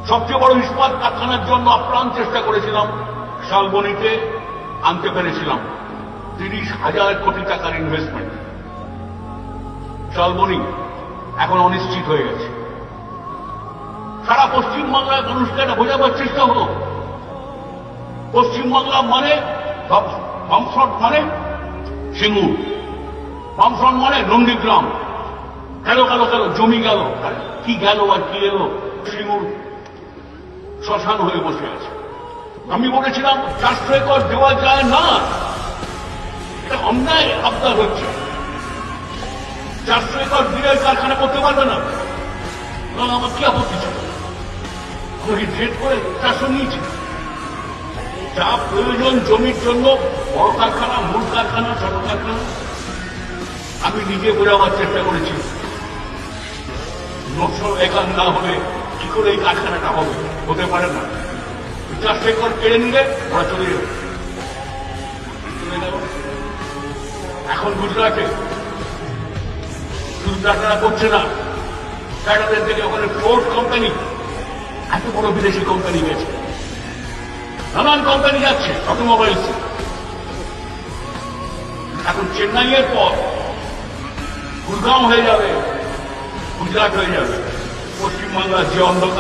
সবচেয়ে বড় ইস্পাত কারখানার জন্য আপ্রাণ চেষ্টা করেছিলাম, শালবনীতে আনতে পেরেছিলাম 30,000 কোটি টাকার ইনভেস্টমেন্ট। শালবনী এখন অনিশ্চিত হয়ে গেছে। সারা পশ্চিমবাংলার মানুষকে এটা বোঝাবার চেষ্টা হলো, পশ্চিমবাংলা মানে বামফ্রন্ট মানে সিঙ্গুর, বামফ্রন্ট মানে নন্দীগ্রাম। গেল গেল গেল জমি গেল, কি গেল আর কি এলো, সিঙ্গুর শ্মশান হয়ে বসে আছে। আমি বলেছিলাম 400 একর দেওয়া যায় না, এটা অন্যায় আবদার হচ্ছে। 400 একর দিয়ে কারখানা করতে পারবে না, আমার কি আপত্তি ছিল? আমি ট্রেড করে 400 নিয়েছি। যা প্রয়োজন জমির জন্য, বড় কারখানা, মূল কারখানা, ছোট কারখানা, আমি নিজে বোঝাবার চেষ্টা করেছি। 900 একর না হলে কি করে এই কারখানাটা হবে? হতে পারে না। 400 একর কেড়ে নিলে ওরা চলে যাবে। এখন গুজরাটে শুধু কারখানা করছে না, ক্যাডারের থেকে ওখানে ফোর্ড কোম্পানি, এত বড় বিদেশি কোম্পানি গেছে, নানান কোম্পানি যাচ্ছে অটোমোবাইলস। এখন চেন্নাইয়ের পর গুরগাঁও হয়ে যাবে, গুজরাট হয়ে যাবে। পশ্চিমবাংলার যে অন্ধকার